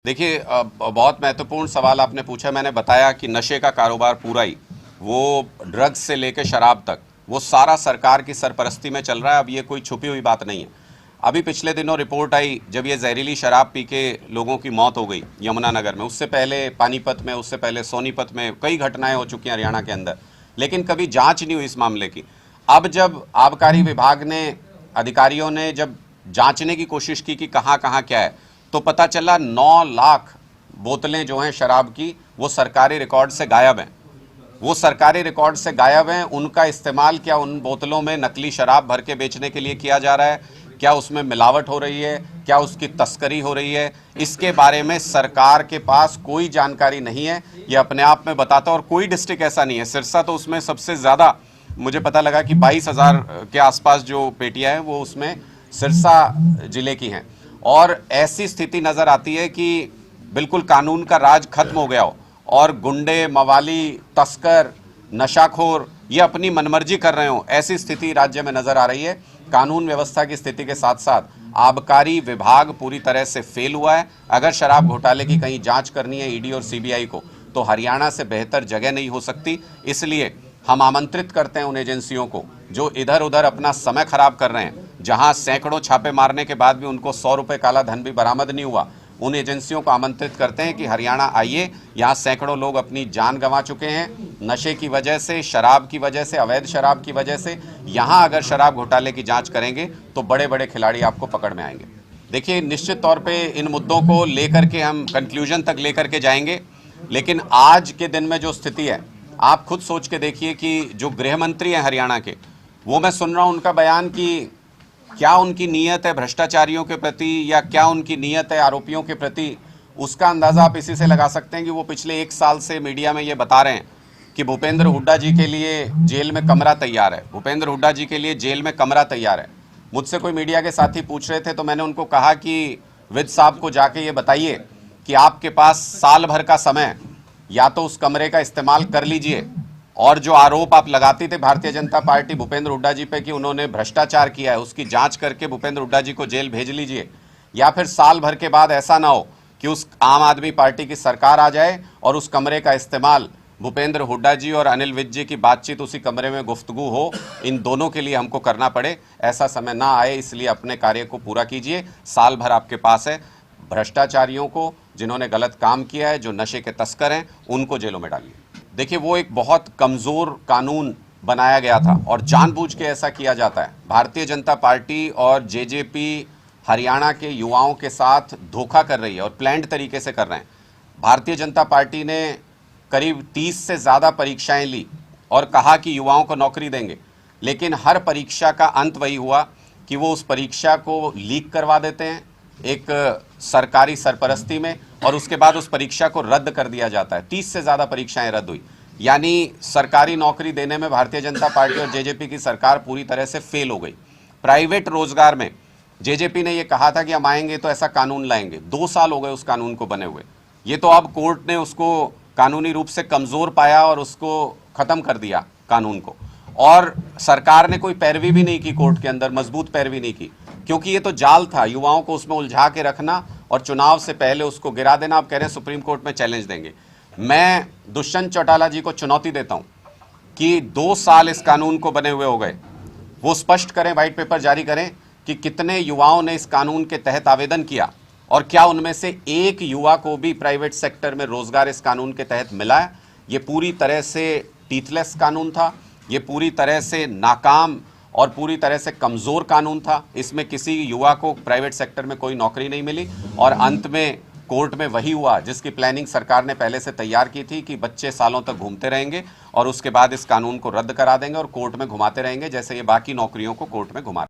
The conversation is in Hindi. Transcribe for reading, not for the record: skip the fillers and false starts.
देखिए, बहुत महत्वपूर्ण सवाल आपने पूछा। मैंने बताया कि नशे का कारोबार पूरा ही, वो ड्रग्स से लेकर शराब तक, वो सारा सरकार की सरपरस्ती में चल रहा है। अब ये कोई छुपी हुई बात नहीं है। अभी पिछले दिनों रिपोर्ट आई जब ये जहरीली शराब पी के लोगों की मौत हो गई यमुनानगर में, उससे पहले पानीपत में, उससे पहले सोनीपत में कई घटनाएं हो चुकी हैं हरियाणा के अंदर, लेकिन कभी जांच नहीं हुई इस मामले की। अब जब आबकारी विभाग ने, अधिकारियों ने जब जांचने की कोशिश की कि कहाँ कहाँ क्या है, तो पता चला 9 लाख बोतलें जो हैं शराब की, वो सरकारी रिकॉर्ड से गायब हैं। वो सरकारी रिकॉर्ड से गायब हैं। उनका इस्तेमाल क्या उन बोतलों में नकली शराब भर के बेचने के लिए किया जा रहा है, क्या उसमें मिलावट हो रही है, क्या उसकी तस्करी हो रही है, इसके बारे में सरकार के पास कोई जानकारी नहीं है। ये अपने आप में बताता, और कोई डिस्ट्रिक्ट ऐसा नहीं है। सिरसा तो उसमें सबसे ज़्यादा मुझे पता लगा कि 22,000 के आसपास जो पेटियां हैं वो उसमें सिरसा जिले की हैं। और ऐसी स्थिति नज़र आती है कि बिल्कुल कानून का राज खत्म हो गया हो और गुंडे, मवाली, तस्कर, नशाखोर ये अपनी मनमर्जी कर रहे हो, ऐसी स्थिति राज्य में नज़र आ रही है। कानून व्यवस्था की स्थिति के साथ साथ आबकारी विभाग पूरी तरह से फेल हुआ है। अगर शराब घोटाले की कहीं जांच करनी है ईडी और सीबीआई को, तो हरियाणा से बेहतर जगह नहीं हो सकती। इसलिए हम आमंत्रित करते हैं उन एजेंसियों को जो इधर उधर अपना समय खराब कर रहे हैं, जहां सैकड़ों छापे मारने के बाद भी उनको 100 रुपये काला धन भी बरामद नहीं हुआ। उन एजेंसियों को आमंत्रित करते हैं कि हरियाणा आइए। यहाँ सैकड़ों लोग अपनी जान गंवा चुके हैं नशे की वजह से, शराब की वजह से, अवैध शराब की वजह से। यहाँ अगर शराब घोटाले की जांच करेंगे तो बड़े बड़े खिलाड़ी आपको पकड़ में आएंगे। देखिए, निश्चित तौर पे इन मुद्दों को लेकर के हम कंक्लूजन तक लेकर के जाएंगे, लेकिन आज के दिन में जो स्थिति है, आप खुद सोच के देखिए कि जो गृह मंत्री हैं हरियाणा के, वो मैं सुन रहा हूँ उनका बयान कि क्या उनकी नीयत है भ्रष्टाचारियों के प्रति या क्या उनकी नीयत है आरोपियों के प्रति, उसका अंदाज़ा आप इसी से लगा सकते हैं कि वो पिछले 1 साल से मीडिया में ये बता रहे हैं कि भूपेंद्र हुड्डा जी के लिए जेल में कमरा तैयार है, भूपेंद्र हुड्डा जी के लिए जेल में कमरा तैयार है। मुझसे कोई मीडिया के साथी पूछ रहे थे तो मैंने उनको कहा कि विद साहब को जाके ये बताइए कि आपके पास साल भर का समय, या तो उस कमरे का इस्तेमाल कर लीजिए, और जो आरोप आप लगाती थे भारतीय जनता पार्टी भूपेंद्र हुड्डा जी पे कि उन्होंने भ्रष्टाचार किया है, उसकी जांच करके भूपेंद्र हुड्डा जी को जेल भेज लीजिए। या फिर साल भर के बाद ऐसा ना हो कि उस आम आदमी पार्टी की सरकार आ जाए और उस कमरे का इस्तेमाल भूपेंद्र हुड्डा जी और अनिल विज जी की बातचीत उसी कमरे में गुफ्तगू हो, इन दोनों के लिए हमको करना पड़े। ऐसा समय ना आए, इसलिए अपने कार्य को पूरा कीजिए। साल भर आपके पास है। भ्रष्टाचारियों को, जिन्होंने गलत काम किया है, जो नशे के तस्कर हैं, उनको जेलों में डालिए। देखिए, वो एक बहुत कमज़ोर कानून बनाया गया था और जानबूझ के ऐसा किया जाता है। भारतीय जनता पार्टी और जेजेपी हरियाणा के युवाओं के साथ धोखा कर रही है और प्लान्ड तरीके से कर रहे हैं। भारतीय जनता पार्टी ने करीब 30 से ज़्यादा परीक्षाएं ली और कहा कि युवाओं को नौकरी देंगे, लेकिन हर परीक्षा का अंत वही हुआ कि वो उस परीक्षा को लीक करवा देते हैं एक सरकारी सरपरस्ती में, और उसके बाद उस परीक्षा को रद्द कर दिया जाता है। 30 से ज़्यादा परीक्षाएं रद्द हुई। यानी सरकारी नौकरी देने में भारतीय जनता पार्टी और जेजेपी की सरकार पूरी तरह से फेल हो गई। प्राइवेट रोजगार में जेजेपी ने यह कहा था कि हम आएंगे तो ऐसा कानून लाएंगे। 2 साल हो गए उस कानून को बने हुए। ये तो अब कोर्ट ने उसको कानूनी रूप से कमज़ोर पाया और उसको ख़त्म कर दिया कानून को, और सरकार ने कोई पैरवी भी नहीं की कोर्ट के अंदर, मजबूत पैरवी नहीं की, क्योंकि ये तो जाल था युवाओं को उसमें उलझा के रखना और चुनाव से पहले उसको गिरा देना। आप कह रहे हैं सुप्रीम कोर्ट में चैलेंज देंगे। मैं दुष्यंत चौटाला जी को चुनौती देता हूं कि 2 साल इस कानून को बने हुए हो गए, वो स्पष्ट करें, वाइट पेपर जारी करें कि कितने युवाओं ने इस कानून के तहत आवेदन किया और क्या उनमें से एक युवा को भी प्राइवेट सेक्टर में रोजगार इस कानून के तहत मिला है। ये पूरी तरह से टीथलेस कानून था, ये पूरी तरह से नाकाम और पूरी तरह से कमज़ोर कानून था। इसमें किसी युवा को प्राइवेट सेक्टर में कोई नौकरी नहीं मिली, और अंत में कोर्ट में वही हुआ जिसकी प्लानिंग सरकार ने पहले से तैयार की थी कि बच्चे सालों तक घूमते रहेंगे और उसके बाद इस कानून को रद्द करा देंगे और कोर्ट में घुमाते रहेंगे, जैसे ये बाकी नौकरियों को कोर्ट में घुमा